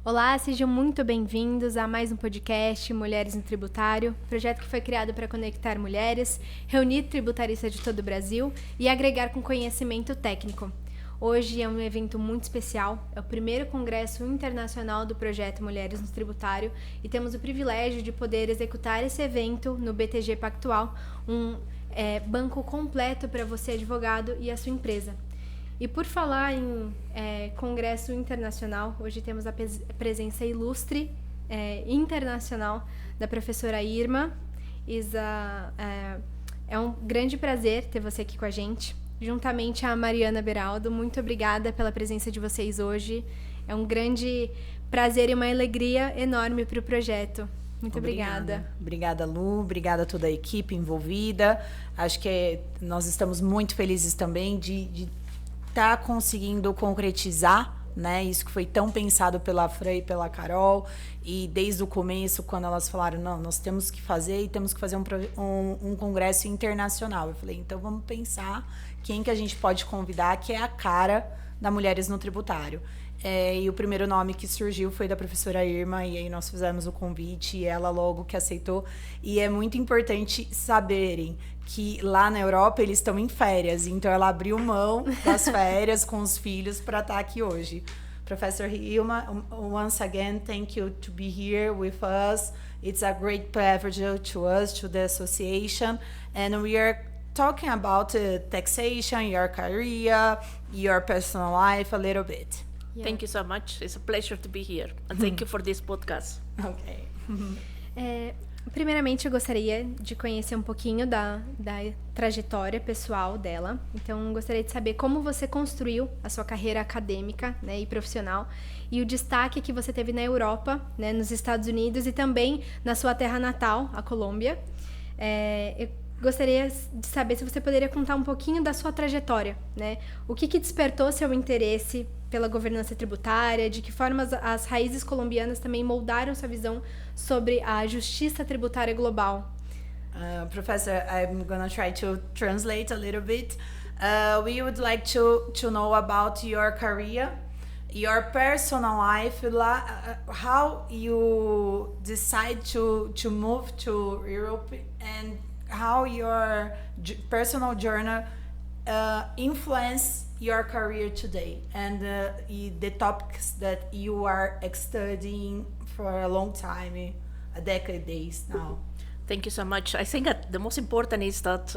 Olá, sejam muito bem-vindos a mais um podcast Mulheres no Tributário, projeto que foi criado para conectar mulheres, reunir tributaristas de todo o Brasil e agregar com conhecimento técnico. Hoje é um evento muito especial, é o primeiro Congresso Internacional do projeto Mulheres no Tributário e temos o privilégio de poder executar esse evento no BTG Pactual, um banco completo para você advogado e a sua empresa. E por falar em Congresso Internacional, hoje temos a presença ilustre internacional da professora Irma. É um grande prazer ter você aqui com a gente, juntamente a Mariana Beraldo. Muito obrigada pela presença de vocês hoje. É um grande prazer e uma alegria enorme para o projeto. Muito obrigada. Obrigada, Lu. Obrigada a toda a equipe envolvida. Acho que nós estamos muito felizes também de tá conseguindo concretizar, né, isso que foi tão pensado pela Fran e pela Carol, e desde o começo, quando elas falaram, não, nós temos que fazer e temos que fazer um congresso internacional. Eu falei, então vamos pensar quem que a gente pode convidar, que é a cara da Mulheres no Tributário. E o primeiro nome que surgiu foi da professora Irma, e aí nós fizemos o convite, e ela logo que aceitou. E é muito importante saberem que lá na Europa eles estão em férias, então ela abriu mão das férias com os filhos para estar aqui hoje. Professor Irma, once again, thank you to be here with us. It's a great privilege to us, to the association, and we are talking about taxation, your career, your personal life a little bit. Yeah. Thank you so much. It's a pleasure to be here. And thank you for this podcast. Ok. Primeiramente, eu gostaria de conhecer um pouquinho da trajetória pessoal dela. Então, gostaria de saber como você construiu a sua carreira acadêmica, né, e profissional, e o destaque que você teve na Europa, né, nos Estados Unidos e também na sua terra natal, a Colômbia. Eu gostaria de saber se você poderia contar um pouquinho da sua trajetória, né? O que despertou seu interesse pela governança tributária, de que forma as raízes colombianas também moldaram sua visão sobre a justiça tributária global. Professor, I'm going to try to translate a little bit. We would like to know about your career, your personal life, how you decide to move to Europe, and how your personal journey influence your career today, and the topics that you are studying for a long time, a decade now. Thank you so much. I think that the most important is that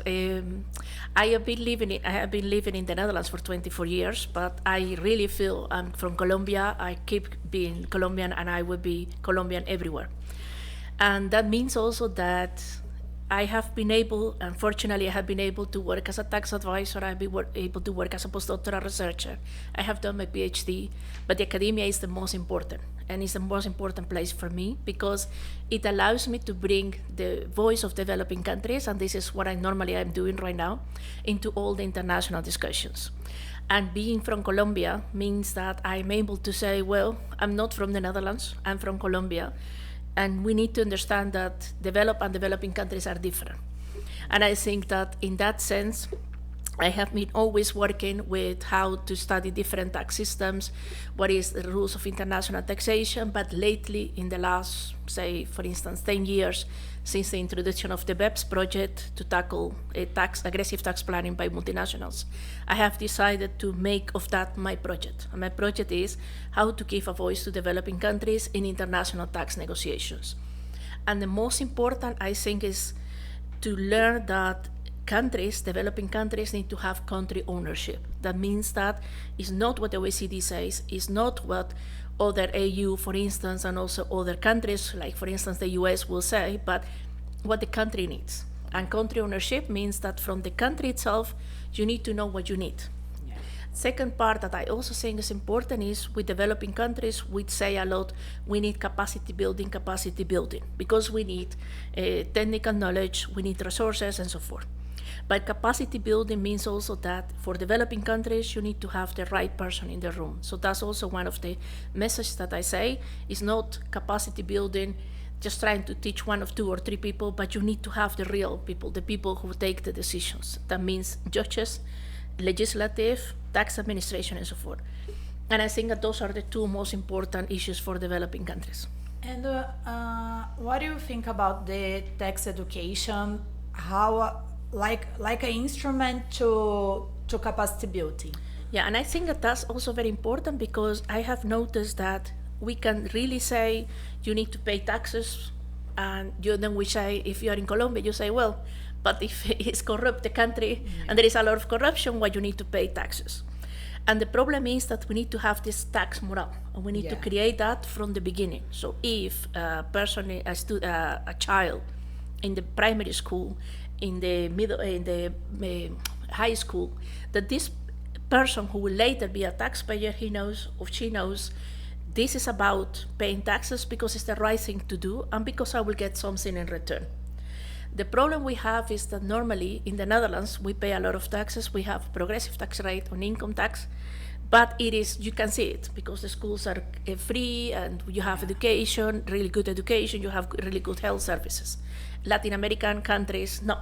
I have been living in the Netherlands for 24 years, but I really feel I'm from Colombia. I keep being Colombian, and I will be Colombian everywhere. And that means also that I have been able, unfortunately, I have been able to work as a tax advisor. I've been able to work as a postdoctoral researcher. I have done my PhD, but the academia is the most important, and it's the most important place for me because it allows me to bring the voice of developing countries, and this is what I normally am doing right now, into all the international discussions. And being from Colombia means that I'm able to say, well, I'm not from the Netherlands, I'm from Colombia. And we need to understand that developed and developing countries are different. And I think that in that sense, I have been always working with how to study different tax systems, what is the rules of international taxation, but lately in the last, say, for instance, 10 years, since the introduction of the BEPS project to tackle aggressive tax planning by multinationals, I have decided to make of that my project. And my project is how to give a voice to developing countries in international tax negotiations. And the most important, I think, is to learn that developing countries need to have country ownership. That means that it's not what the OECD says, it's not what other AU, for instance, and also other countries, like for instance the US will say, but what the country needs. And country ownership means that from the country itself, you need to know what you need. Yeah. Second part that I also think is important is with developing countries, we say a lot, we need capacity building, because we need technical knowledge, we need resources and so forth. But capacity building means also that for developing countries, you need to have the right person in the room. So that's also one of the messages that I say, is not capacity building, just trying to teach one of 2 or 3 people, but you need to have the real people, the people who take the decisions. That means judges, legislative, tax administration, and so forth. And I think that those are the two most important issues for developing countries. And what do you think about the tax education? How, like an instrument to capacity building? Yeah, and I think that that's also very important because I have noticed that we can really say you need to pay taxes, and then we say, if you are in Colombia, you say, well, but if it's corrupt, the country, and there is a lot of corruption, why you need to pay taxes? And the problem is that we need to have this tax morale, and we need to create that from the beginning. So if a person, a child in the primary school, in the middle, in the high school, that this person who will later be a taxpayer, he knows or she knows this is about paying taxes because it's the right thing to do and because I will get something in return. The problem we have is that normally in the Netherlands we pay a lot of taxes. We have progressive tax rate on income tax, but it is, you can see it because the schools are free and you have education, really good education, you have really good health services. Latin American countries, no.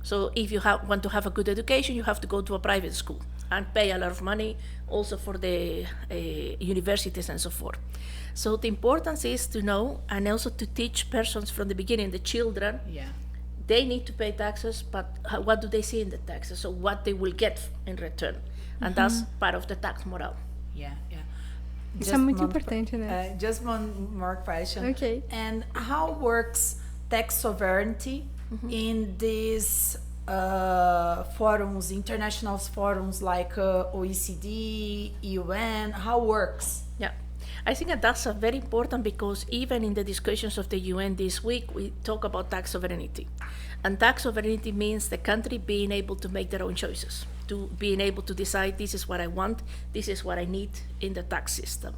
So if you want to have a good education, you have to go to a private school and pay a lot of money also for the universities and so forth. So the importance is to know and also to teach persons from the beginning, the children, they need to pay taxes, but what do they see in the taxes? So what they will get in return. And that's part of the tax morale. Isso é muito importante, né? Just one more question. Okay. And how works tax sovereignty in these forums, international forums like OECD, UN? How works? Yeah, I think that that's very important because even in the discussions of the UN this week, we talk about tax sovereignty. And tax sovereignty means the country being able to make their own choices, to being able to decide this is what I want, this is what I need in the tax system.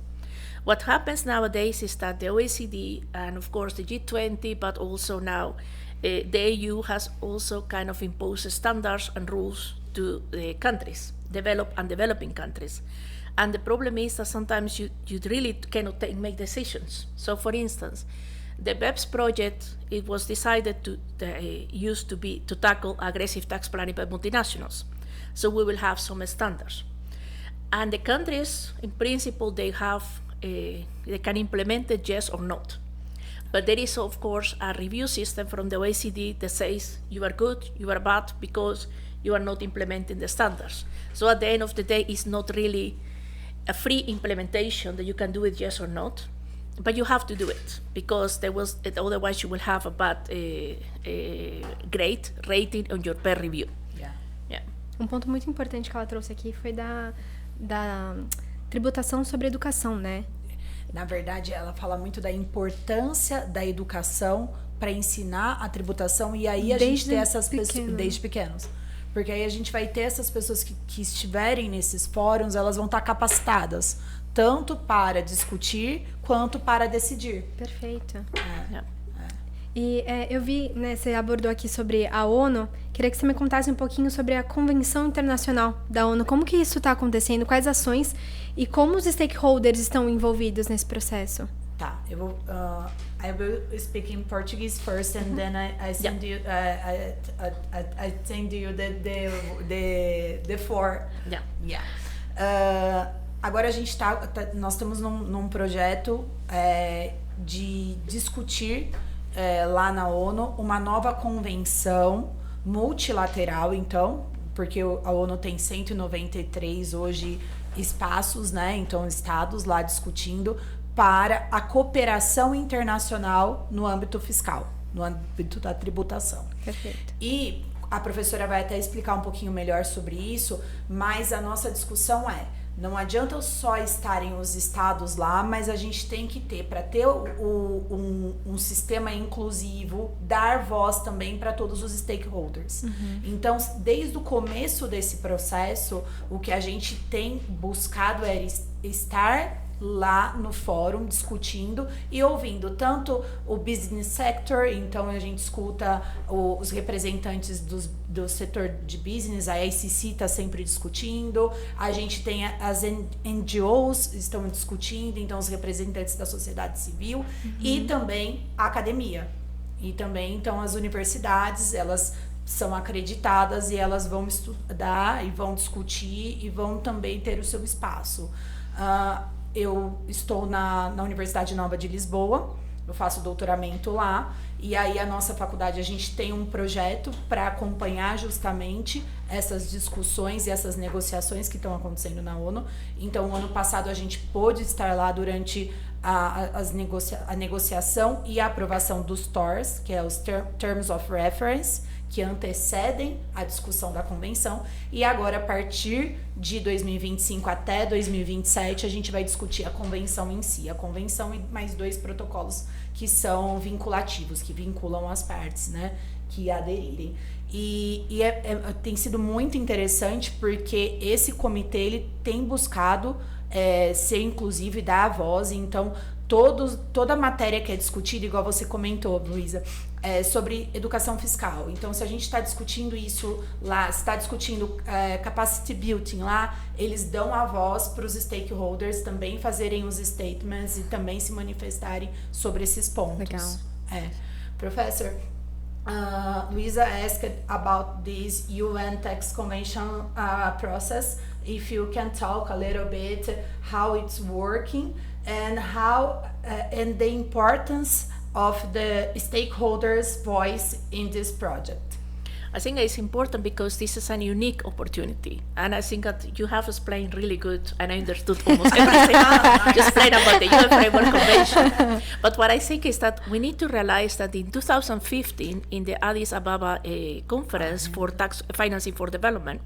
What happens nowadays is that the OECD and of course the G20, but also now the EU has also kind of imposed standards and rules to the countries, developed and developing countries. And the problem is that sometimes you really cannot make decisions. So for instance, the BEPS project, it was decided to tackle aggressive tax planning by multinationals. So we will have some standards. And the countries, in principle, they can implement it yes or not. But there is, of course, a review system from the OECD that says you are good, you are bad, because you are not implementing the standards. So at the end of the day, it's not really a free implementation that you can do it yes or not, but you have to do it because otherwise you will have a bad grade rating on your peer review. Um ponto muito importante que ela trouxe aqui foi da tributação sobre educação, né? Na verdade, ela fala muito da importância da educação para ensinar a tributação e aí a gente ter essas pessoas desde pequenos. Porque aí a gente vai ter essas pessoas que estiverem nesses fóruns, elas vão estar capacitadas, tanto para discutir quanto para decidir. Perfeito. E eu vi, né, você abordou aqui sobre a ONU, queria que você me contasse um pouquinho sobre a Convenção Internacional da ONU, como que isso está acontecendo, quais ações e como os stakeholders estão envolvidos nesse processo. Tá, eu vou I will speak in Portuguese first and then I send you I send you the four. Agora nós estamos num projeto de discutir lá na ONU uma nova convenção multilateral, então, porque a ONU tem 193 hoje espaços, né? Então, estados lá discutindo para a cooperação internacional no âmbito fiscal, no âmbito da tributação. Perfeito. E a professora vai até explicar um pouquinho melhor sobre isso, mas a nossa discussão não adianta só estarem os estados lá, mas a gente tem que ter, para ter um sistema inclusivo, dar voz também para todos os stakeholders. Então, desde o começo desse processo, o que a gente tem buscado é estar lá no fórum discutindo e ouvindo tanto o business sector, então a gente escuta os representantes do setor de business, a ICC está sempre discutindo, a gente tem as NGOs estão discutindo, então os representantes da sociedade civil e também a academia. E também, então, as universidades, elas são acreditadas e elas vão estudar e vão discutir e vão também ter o seu espaço. Eu estou na Universidade Nova de Lisboa, eu faço doutoramento lá, e aí a nossa faculdade, a gente tem um projeto para acompanhar justamente essas discussões e essas negociações que estão acontecendo na ONU. Então, o ano passado a gente pôde estar lá durante a negociação e a aprovação dos TORs, que é os Terms of Reference, que antecedem a discussão da convenção, e agora, a partir de 2025 até 2027, a gente vai discutir a convenção em si, a convenção e mais 2 protocolos que são vinculativos, que vinculam as partes, né, que aderirem. E tem sido muito interessante, porque esse comitê ele tem buscado ser inclusivo e dar a voz. Então, toda a matéria que é discutida, igual você comentou, Luísa, sobre educação fiscal. Então, se a gente está discutindo isso lá, se está discutindo capacity building lá, eles dão a voz para os stakeholders também fazerem os statements e também se manifestarem sobre esses pontos. Legal. Professor, Luisa asked about this UN tax convention process. If you can talk a little bit how it's working and how and the importance of the stakeholders' voice in this project. I think it's important because this is a unique opportunity, and I think that you have explained really good, and I understood almost everything you explained about the UN Framework Convention. But what I think is that we need to realize that in 2015, in the Addis Ababa conference for tax financing for development,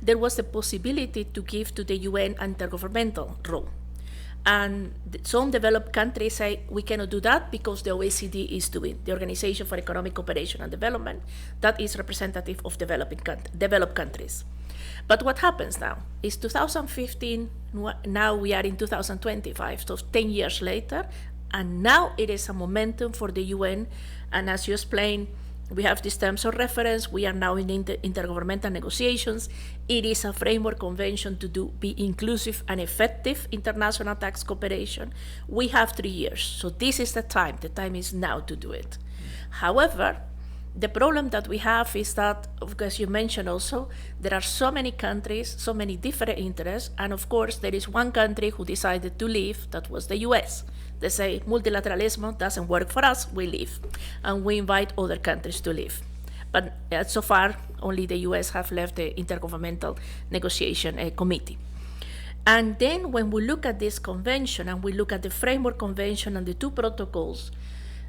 there was the possibility to give to the UN an intergovernmental role. And some developed countries say we cannot do that because the OECD is doing, the Organization for Economic Cooperation and Development, that is representative of developed countries. But what happens now is 2015, now we are in 2025, so 10 years later, and now it is a momentum for the UN, and as you explained, we have these terms of reference. We are now in intergovernmental negotiations. It is a framework convention to be inclusive and effective international tax cooperation. We have 3 years, so this is the time. The time is now to do it. However, the problem that we have is that, as you mentioned also, there are so many countries, so many different interests, and of course there is one country who decided to leave, that was the US. They say multilateralism doesn't work for us, we leave. And we invite other countries to leave. But so far, only the US have left the Intergovernmental Negotiation Committee. And then when we look at this convention and we look at the Framework Convention and the 2 protocols,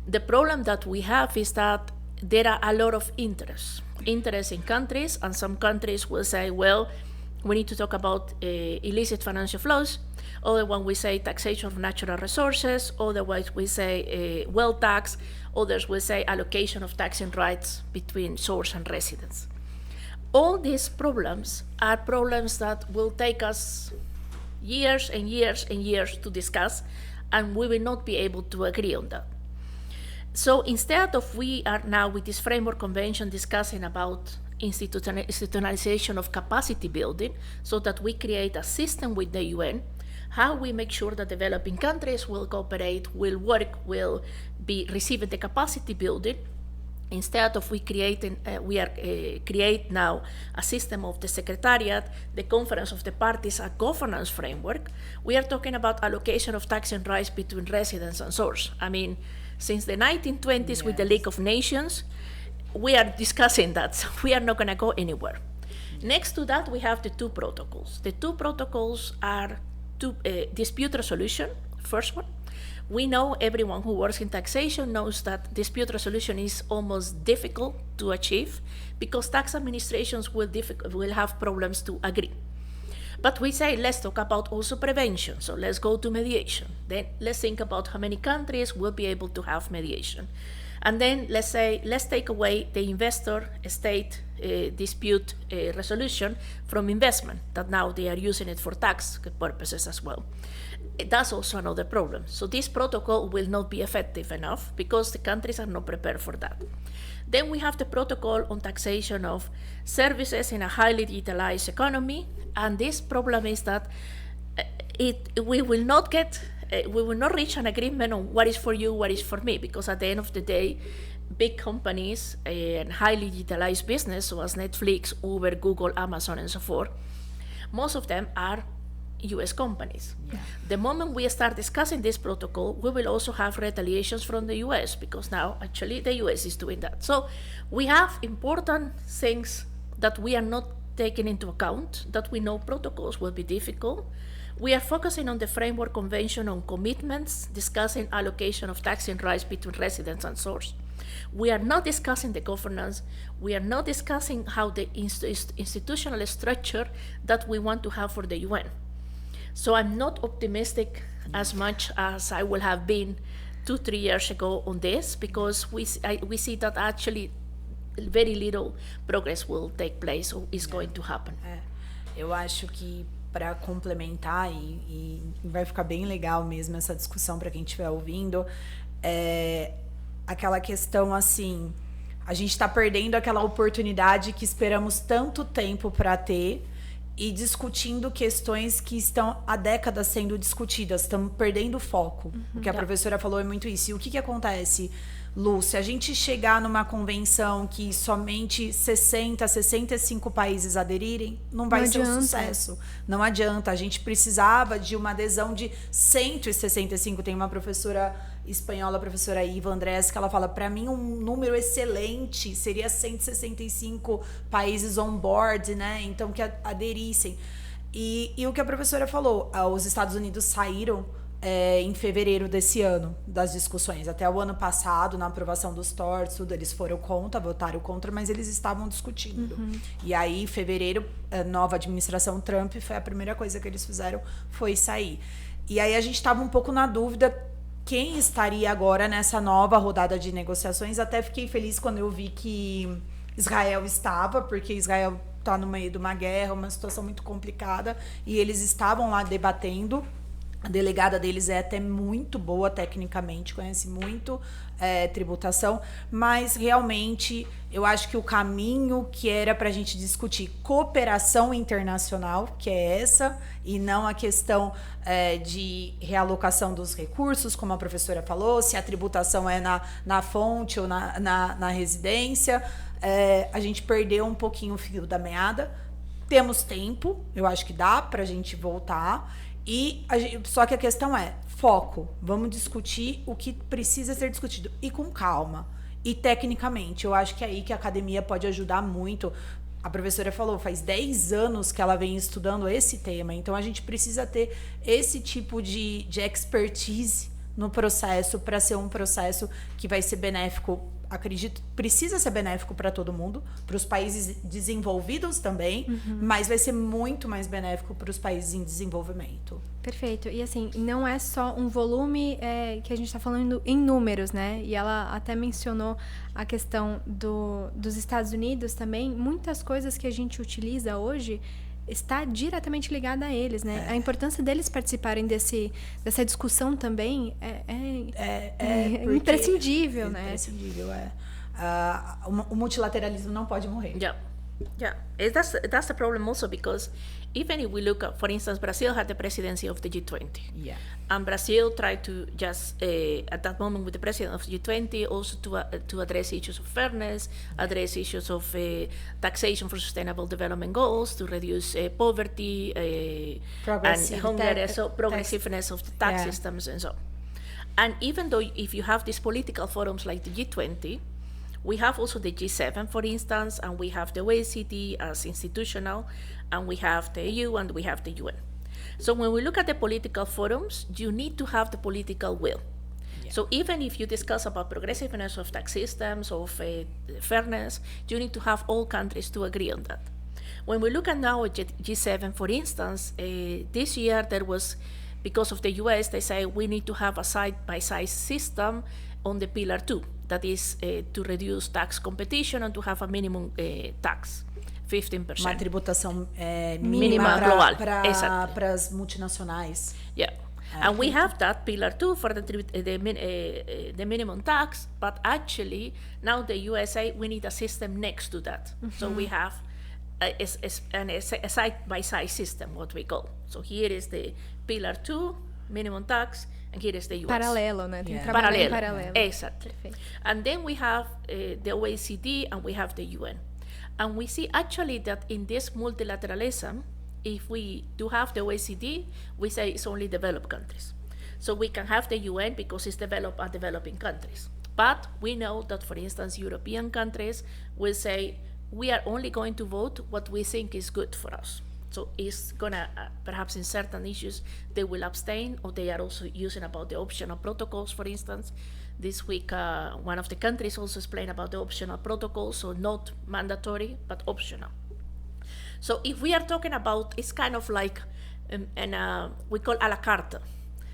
the problem that we have is that there are a lot of interest in countries, and some countries will say, well, we need to talk about illicit financial flows. Other one we say taxation of natural resources. Otherwise we say wealth tax. Others will say allocation of taxing rights between source and residence. All these problems are problems that will take us years and years and years to discuss, and we will not be able to agree on that. So instead of we are now with this framework convention discussing about institutionalization of capacity building, so that we create a system with the UN, how we make sure that developing countries will cooperate, will work, will be receiving the capacity building. Instead of we create now a system of the Secretariat, the Conference of the Parties, a governance framework. We are talking about allocation of taxing rights between residence and source. I mean, since the 1920s, yes, with the League of Nations, we are discussing that, so we are not going to go anywhere. Next to that, we have the 2 protocols. The 2 protocols are dispute resolution, first one. We know, everyone who works in taxation knows that dispute resolution is almost difficult to achieve because tax administrations will have problems to agree. But we say, let's talk about also prevention. So let's go to mediation. Then let's think about how many countries will be able to have mediation. And then let's say, let's take away the investor-state dispute resolution from investment, that now they are using it for tax purposes as well. That's also another problem. So this protocol will not be effective enough because the countries are not prepared for that. Then we have the protocol on taxation of services in a highly digitalized economy. And this problem is that we will not reach an agreement on what is for you, what is for me, because at the end of the day, big companies and highly digitalized business, so as Netflix, Uber, Google, Amazon, and so forth, most of them are US companies. The moment we start discussing this protocol, we will also have retaliations from the US, because now actually the US is doing that. So we have important things that we are not taking into account, that we know protocols will be difficult. We are focusing on the Framework Convention on commitments, discussing allocation of taxing rights between residents and source. We are not discussing the governance. We are not discussing how the institutional structure that we want to have for the UN. So I'm not optimistic as much as I would have been 2-3 years ago on this, because we see that actually very little progress will take place or is going to happen. Eu acho que, para complementar, e vai ficar bem legal mesmo essa discussão para quem estiver ouvindo, aquela questão assim, a gente está perdendo aquela oportunidade que esperamos tanto tempo para ter, e discutindo questões que estão há décadas sendo discutidas, estamos perdendo o foco. O que a professora falou é muito isso. E o que acontece, Lu, se a gente chegar numa convenção que somente 65 países aderirem, não vai ser um sucesso. Não adianta. A gente precisava de uma adesão de 165. Tem uma professora espanhola, a professora Iva Andrés, que ela fala, para mim um número excelente seria 165 países on board, né? Então que aderissem. E o que a professora falou, os Estados Unidos saíram em fevereiro desse ano das discussões. Até o ano passado, na aprovação dos TORs, tudo, eles foram contra, votaram contra, mas eles estavam discutindo. E aí, em fevereiro, a nova administração Trump, foi a primeira coisa que eles fizeram, foi sair. E aí a gente estava um pouco na dúvida quem estaria agora nessa nova rodada de negociações. Até fiquei feliz quando eu vi que Israel estava, porque Israel está no meio de uma guerra, uma situação muito complicada, e eles estavam lá debatendo. A delegada deles é até muito boa tecnicamente, conhece muito tributação, mas realmente eu acho que o caminho que era para a gente discutir cooperação internacional, que é essa, e não a questão de realocação dos recursos, como a professora falou, se a tributação é na fonte ou na residência, a gente perdeu um pouquinho o fio da meada. Temos tempo, eu acho que dá para a gente voltar. Só que a questão é foco. Vamos discutir o que precisa ser discutido. E com calma. E tecnicamente. Eu acho que é aí que a academia pode ajudar muito. A professora falou, faz 10 anos que ela vem estudando esse tema. Então, a gente precisa ter esse tipo de expertise no processo para ser um processo que vai ser benéfico. Acredito, precisa ser benéfico para todo mundo, para os países desenvolvidos também, mas vai ser muito mais benéfico para os países em desenvolvimento. Perfeito. E assim, não é só um volume que a gente está falando em números, né? E ela até mencionou a questão dos Estados Unidos também. Muitas coisas que a gente utiliza hoje está diretamente ligada a eles, né? A importância deles participarem dessa discussão também é imprescindível, né? Imprescindível, o multilateralismo não pode morrer. Yeah. That's the problem also, because even if we look at, for instance, Brazil had the presidency of the G20. Yeah. And Brazil tried to just, at that moment with the president of G20, also to address issues of fairness, address issues of taxation for sustainable development goals, to reduce poverty and hunger, so progressiveness of the tax systems and so on. And even though if you have these political forums like the G20, we have also the G7, for instance, and we have the OECD as institutional, and we have the EU, and we have the UN. So when we look at the political forums, you need to have the political will. Yeah. So even if you discuss about progressiveness of tax systems, of fairness, you need to have all countries to agree on that. When we look at now at G7, for instance, this year there was, because of the US, they say we need to have a side-by-side system on the Pillar 2. That is to reduce tax competition and to have a minimum tax, 15%. Uma tributação mínima para as multinacionais. Yeah. And we have that Pillar 2 for the minimum tax, but actually now the USA, we need a system next to that. So we have a side-by-side system, what we call. So here is the Pillar 2, minimum tax, and here is the US. Paralelo, né? Tem que trabalhar em paralelo. Exactly. Perfect. And then we have the OECD and we have the UN. And we see actually that in this multilateralism, if we do have the OECD, we say it's only developed countries. So we can have the UN because it's developed and developing countries. But we know that, for instance, European countries will say, we are only going to vote what we think is good for us. So it's gonna, perhaps in certain issues, they will abstain, or they are also using about the optional protocols, for instance. This week, one of the countries also explained about the optional protocols, so not mandatory, but optional. So if we are talking about, it's kind of like, we call a la carte.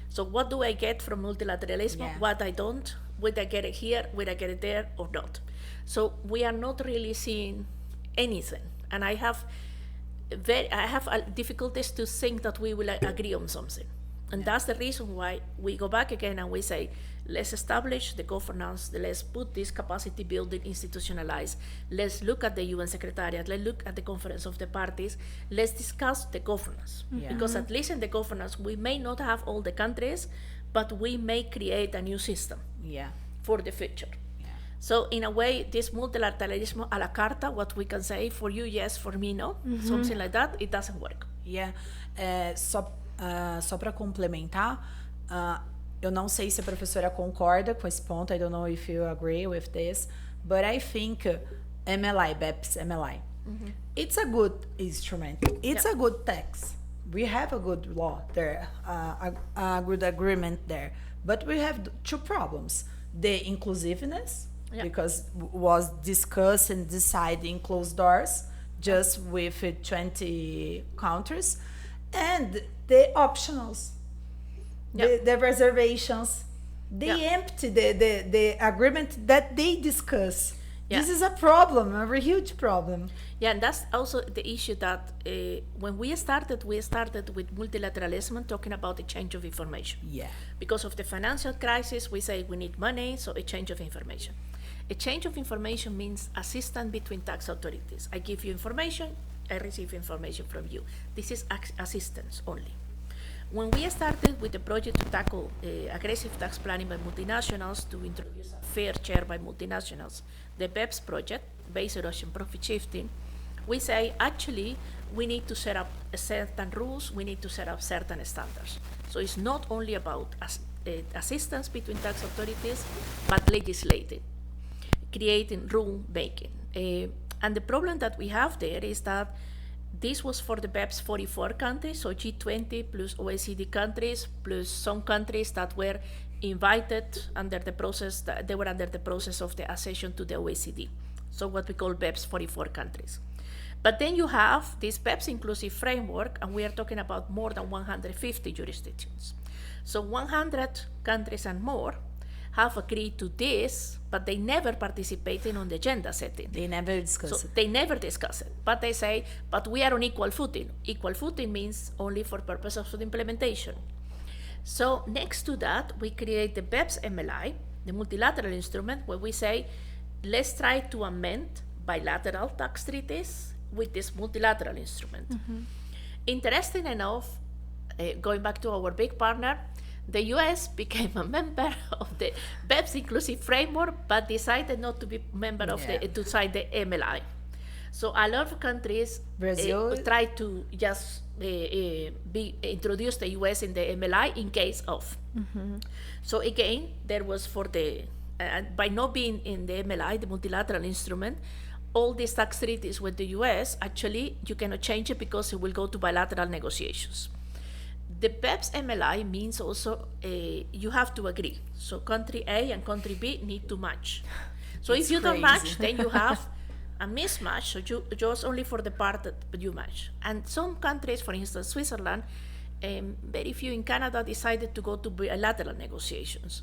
So what do I get from multilateralism? Yeah. What I don't? Will I get it here? Will I get it there or not? So we are not really seeing anything. And I have difficulties to think that we will agree on something. And that's the reason why we go back again and we say, let's establish the governance, let's put this capacity building institutionalized, let's look at the UN Secretariat, let's look at the Conference of the Parties, let's discuss the governance. Yeah. Because at least in the governance, we may not have all the countries, but we may create a new system for the future. So in a way, this multilateralism a la carta, what we can say, for you yes, for me no, something like that, it doesn't work. Só para complementar, eu não sei se a professora concorda com esse ponto. I don't know if you agree with this, but I think MLI, BEPS, MLI, it's a good instrument. It's a good tax. We have a good law there, a good agreement there, but we have two problems: the inclusiveness, because was discussed and decided in closed doors, just with 20 countries, and the optionals, the reservations, they empty the agreement that they discuss. This is a problem, a huge problem. Yeah, and that's also the issue that when we started with multilateralism, talking about the change of information. Yeah. Because of the financial crisis, we say we need money, so a change of information. A change of information means assistance between tax authorities. I give you information, I receive information from you. This is assistance only. When we started with the project to tackle aggressive tax planning by multinationals, to introduce a fair share by multinationals, the BEPS project, based on profit shifting, we say, actually, we need to set up certain rules, we need to set up certain standards. So it's not only about assistance between tax authorities, but legislating, creating rule making. And the problem that we have there is that this was for the BEPS 44 countries, so G20 plus OECD countries, plus some countries that were invited under the process, they were under the process of the accession to the OECD. So what we call BEPS 44 countries. But then you have this BEPS inclusive framework, and we are talking about more than 150 jurisdictions. So 100 countries and more have agreed to this, but they never participated on the agenda setting. They never discuss it. They never discuss it. But they say, but we are on equal footing. Equal footing means only for purposes of the implementation. So next to that, we create the BEPS MLI, the multilateral instrument, where we say, let's try to amend bilateral tax treaties with this multilateral instrument. Interesting enough, going back to our big partner, the US became a member of the BEPS inclusive framework, but decided not to be member of to sign the MLI. So a lot of countries try to just introduce the US in the MLI in case of. So again, there was for the, by not being in the MLI, the multilateral instrument, all these tax treaties with the US, actually, you cannot change it because it will go to bilateral negotiations. The BEPS MLI means also you have to agree. So country A and country B need to match. So if you don't match, then you have a mismatch. So you just only for the part that you match. And some countries, for instance, Switzerland, very few in Canada decided to go to bilateral negotiations.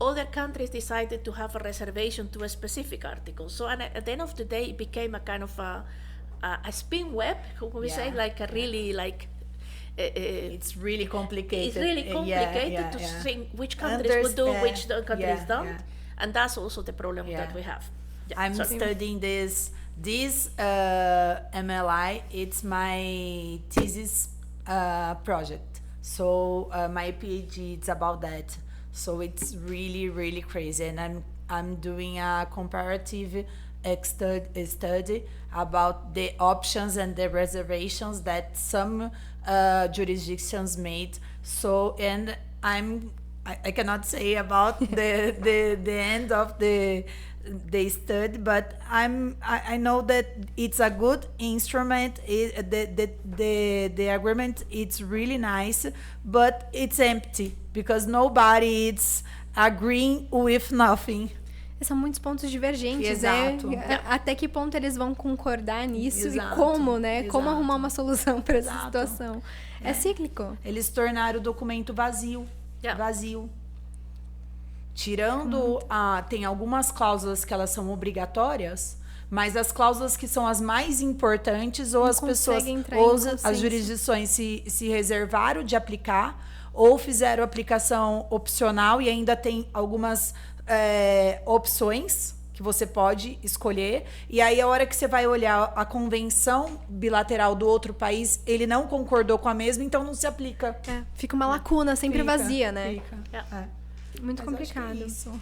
Other countries decided to have a reservation to a specific article. So at the end of the day, it became a kind of a spin web, we say, like a really like. It's really complicated. It's really complicated to think which countries would do, which countries don't, and that's also the problem that we have. I'm studying this MLI. It's my thesis project. So my PhD is about that. So it's really, really crazy, and I'm doing a comparative study about the options and the reservations that some jurisdictions made. So, and I cannot say about the end of the study, but I know that it's a good instrument. The agreement, it's really nice, but it's empty because nobody is agreeing with nothing. São muitos pontos divergentes, Exato. né? Até que ponto eles vão concordar nisso. Exato. E como, né? Exato. Como arrumar uma solução para essa Exato. situação. É cíclico. Eles tornaram o documento vazio. Vazio. Tirando, tem algumas cláusulas que elas são obrigatórias, mas as cláusulas que são as mais importantes, ou as pessoas, ou as jurisdições se reservaram de aplicar, ou fizeram aplicação opcional e ainda tem algumas opções que você pode escolher. E aí, a hora que você vai olhar a convenção bilateral do outro país, ele não concordou com a mesma, então não se aplica. Fica uma lacuna sempre vazia, né? Fica. Muito Mas complicado. acho que é isso.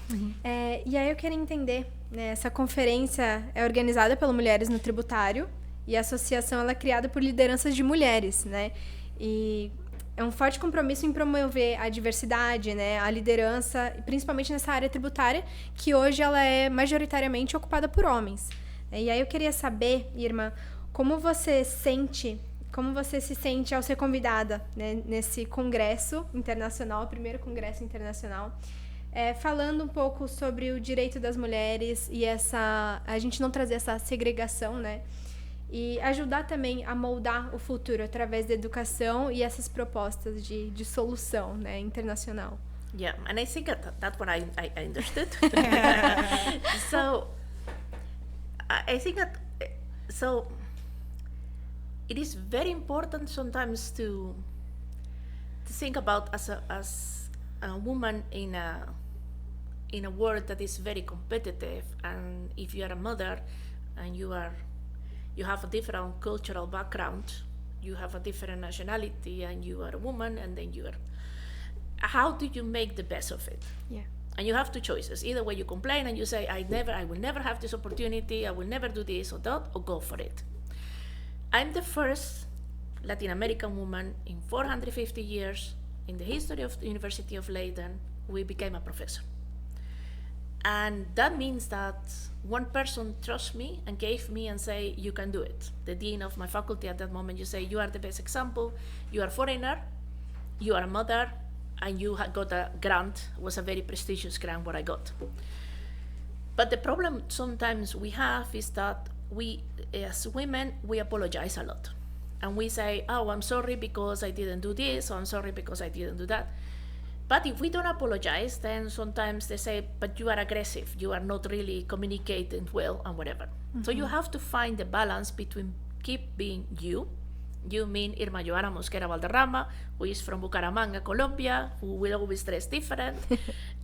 E aí eu queria entender, né, essa conferência é organizada pelo Mulheres no Tributário e a associação ela é criada por lideranças de mulheres, né? E é um forte compromisso em promover a diversidade, né, a liderança, principalmente nessa área tributária, que hoje ela é majoritariamente ocupada por homens. E aí eu queria saber, Irma, como você se sente ao ser convidada, né, nesse congresso internacional, o primeiro congresso internacional, falando um pouco sobre o direito das mulheres e a gente não trazer essa segregação, né? E ajudar também a moldar o futuro através da educação e essas propostas de solução, né, internacional. Yeah, and I think that's what I understood. So I think that it is very important sometimes to think about as a woman in a world that is very competitive, and if you are a mother and you have a different cultural background, you have a different nationality, and you are a woman, and then how do you make the best of it? Yeah. And you have two choices. Either way, you complain and you say, I will never have this opportunity, I will never do this or that, or go for it. I'm the first Latin American woman in 450 years in the history of the University of Leiden who became a professor. And that means that one person trusts me and gave me and say, you can do it. The dean of my faculty at that moment, you say, you are the best example, you are a foreigner, you are a mother, and you got a grant. It was a very prestigious grant what I got. But the problem sometimes we have is that we, as women, we apologize a lot. And we say, oh, I'm sorry because I didn't do this, or I'm sorry because I didn't do that. But if we don't apologize, then sometimes they say, but you are aggressive, you are not really communicating well, and whatever. Mm-hmm. So you have to find the balance between keep being you. You mean Irma Joana Mosquera Valderrama, who is from Bucaramanga, Colombia, who will always dress different.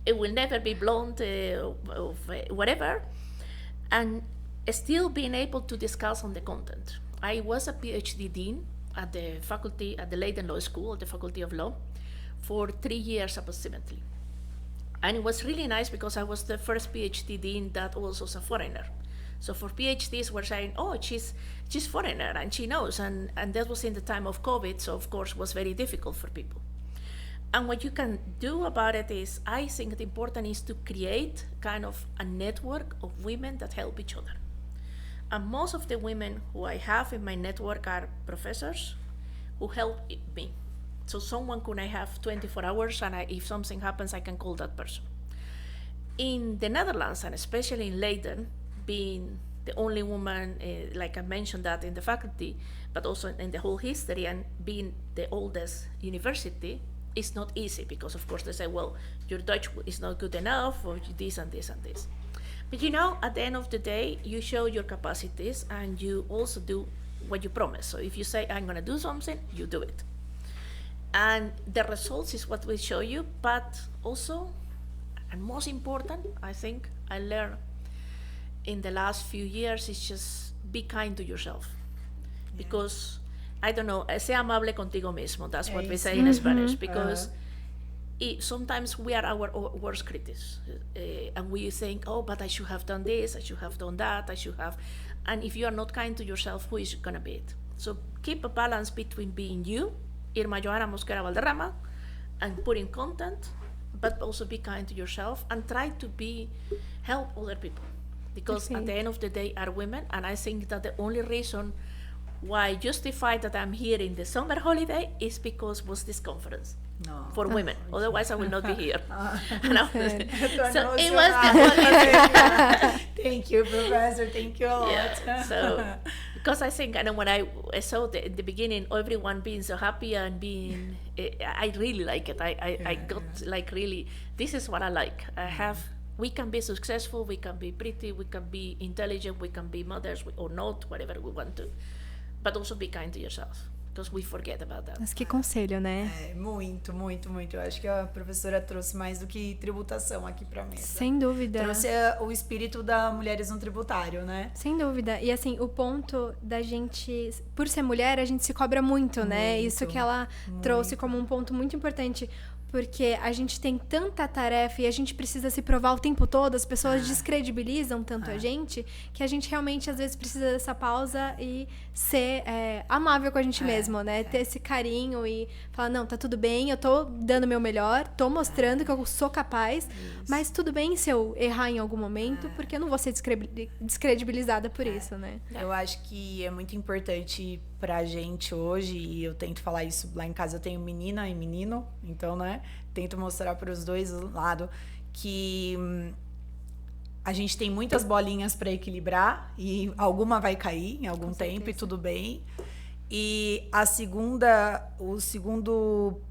It will never be blonde, whatever. And still being able to discuss on the content. I was a PhD dean at the faculty, at the Leiden Law School, the Faculty of Law, for 3 years approximately. And it was really nice because I was the first PhD dean that was also a foreigner. So for PhDs, we're saying, oh, she's foreigner and she knows. And that was in the time of COVID, so of course it was very difficult for people. And what you can do about it is, I think the important is to create kind of a network of women that help each other. And most of the women who I have in my network are professors who help me. So someone could I have 24 hours, and if something happens, I can call that person. In the Netherlands, and especially in Leiden, being the only woman, like I mentioned that in the faculty, but also in the whole history, and being the oldest university, it's not easy because, of course, they say, well, your Dutch is not good enough, or this and this and this. But at the end of the day, you show your capacities and you also do what you promise. So if you say, I'm going to do something, you do it. And the results is what we show you, but also, and most important, I think I learned in the last few years is just be kind to yourself. Yeah. Because, I don't know, sé amable contigo mismo. That's what we say in Spanish. Because sometimes we are our worst critics, and we think, oh, but I should have done this, I should have done that, and if you are not kind to yourself, who is going to be it? So keep a balance between being you, Irma Johanna Mosquera Valderrama, and putting content, but also be kind to yourself and try to help other people, because at the end of the day are women, and I think that the only reason why I justify that I'm here in the summer holiday is because was this conference for women. Otherwise, I will not be here. No. So it was the only. Thank you, Professor. Thank you a lot. Yeah. So because I think, and when I saw in the beginning everyone being so happy and being, I really like it. I got like really, this is what I like. We can be successful, we can be pretty, we can be intelligent, we can be mothers or not, whatever we want to. But also be kind to yourself, because we forget about that. Mas que conselho, né? Muito, muito, muito. Eu acho que a professora trouxe mais do que tributação aqui pra mesa. Sem dúvida. Trouxe o espírito da Mulheres no Tributário, né? Sem dúvida. E assim, o ponto da gente, por ser mulher, a gente se cobra muito, né? Isso que ela trouxe como um ponto muito importante. Porque a gente tem tanta tarefa e a gente precisa se provar o tempo todo, as pessoas descredibilizam tanto a gente, que a gente realmente, às vezes, precisa dessa pausa e ser amável com a gente mesmo, né? Ter esse carinho e falar, não, tá tudo bem, eu tô dando o meu melhor, tô mostrando que eu sou capaz, mas tudo bem se eu errar em algum momento, porque eu não vou ser descredibilizada por isso, né? Eu acho que é muito importante pra gente hoje, e eu tento falar isso lá em casa, eu tenho menina e menino, então, né, tento mostrar para os dois lados que a gente tem muitas bolinhas para equilibrar e alguma vai cair em algum tempo e tudo bem. E o segundo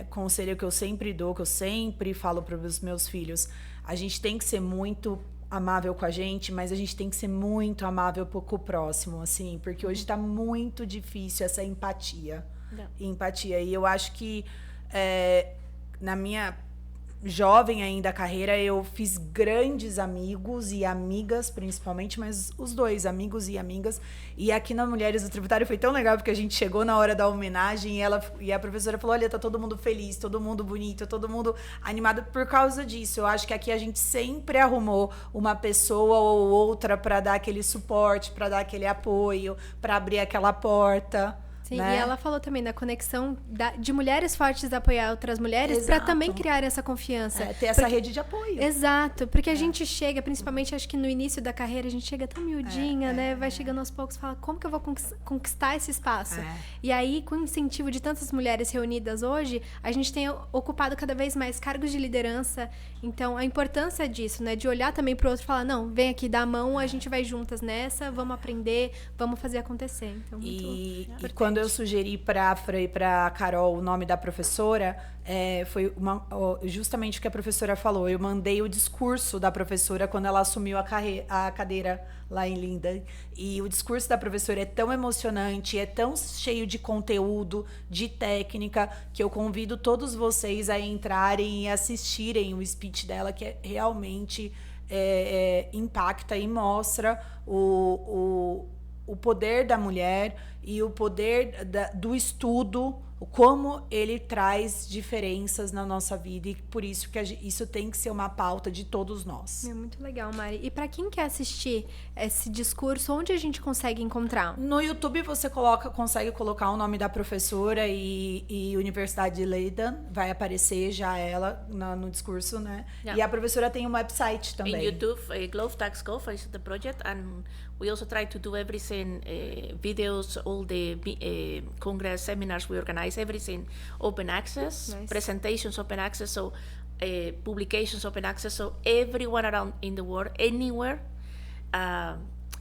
conselho que eu sempre dou, que eu sempre falo para os meus filhos, a gente tem que ser muito amável com a gente, mas a gente tem que ser muito amável com o próximo, assim, porque hoje está muito difícil essa empatia. Empatia. E eu acho que na minha jovem ainda carreira, eu fiz grandes amigos e amigas, principalmente, mas os dois, amigos e amigas. E aqui na Mulheres do Tributário foi tão legal, porque a gente chegou na hora da homenagem e a professora falou, olha, tá todo mundo feliz, todo mundo bonito, todo mundo animado por causa disso. Eu acho que aqui a gente sempre arrumou uma pessoa ou outra para dar aquele suporte, para dar aquele apoio, para abrir aquela porta. Sim, né? E ela falou também da conexão de mulheres fortes apoiar outras mulheres para também criar essa confiança. Ter essa rede de apoio. Exato, porque a gente chega, principalmente acho que no início da carreira, a gente chega tão miudinha, né? Vai chegando aos poucos e fala, como que eu vou conquistar esse espaço? E aí, com o incentivo de tantas mulheres reunidas hoje, a gente tem ocupado cada vez mais cargos de liderança. Então, a importância disso, né? De olhar também pro outro e falar, não, vem aqui, dá a mão, a gente vai juntas nessa, vamos aprender, vamos fazer acontecer. Então, e quando eu sugeri para a Fra e para a Carol o nome da professora, foi justamente o que a professora falou. Eu mandei o discurso da professora quando ela assumiu a cadeira lá em Linda. E o discurso da professora é tão emocionante, é tão cheio de conteúdo, de técnica, que eu convido todos vocês a entrarem e assistirem o speech dela, que realmente impacta e mostra o poder da mulher e o poder do estudo, como ele traz diferenças na nossa vida, e por isso que isso tem que ser uma pauta de todos nós. É muito legal, Mari. E para quem quer assistir esse discurso, onde a gente consegue encontrar? No YouTube você consegue colocar o nome da professora e Universidade de Leiden, vai aparecer já ela no discurso, né? Yeah. E a professora tem um website também. In YouTube, Glove Tax Golf is the project, and we also try to do everything, videos, all the Congress seminars we organize, everything open access, presentations open access, so publications open access, so everyone around in the world, anywhere,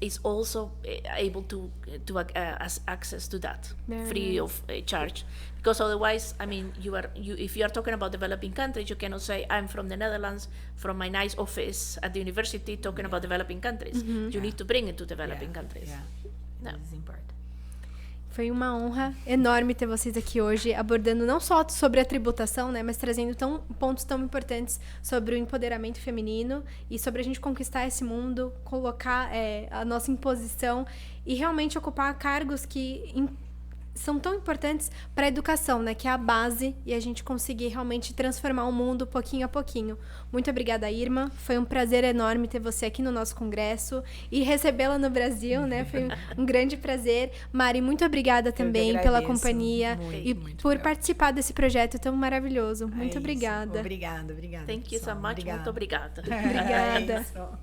is also able to access to that free of charge. Because otherwise, I mean, if you are talking about developing countries, you cannot say, I'm from the Netherlands, from my nice office at the university, talking about developing countries. You need to bring it to developing countries. That is important. Foi uma honra enorme ter vocês aqui hoje, abordando não só sobre a tributação, né, mas trazendo pontos tão importantes sobre o empoderamento feminino e sobre a gente conquistar esse mundo, colocar a nossa imposição e realmente ocupar cargos que são tão importantes para a educação, né? Que é a base e a gente conseguir realmente transformar o mundo pouquinho a pouquinho. Muito obrigada, Irma. Foi um prazer enorme ter você aqui no nosso congresso e recebê-la no Brasil, né? Foi um grande prazer. Mari, muito obrigada também pela companhia e por participar desse projeto tão maravilhoso. Muito obrigada. Obrigada. Thank you so much. Muito obrigada. Obrigada.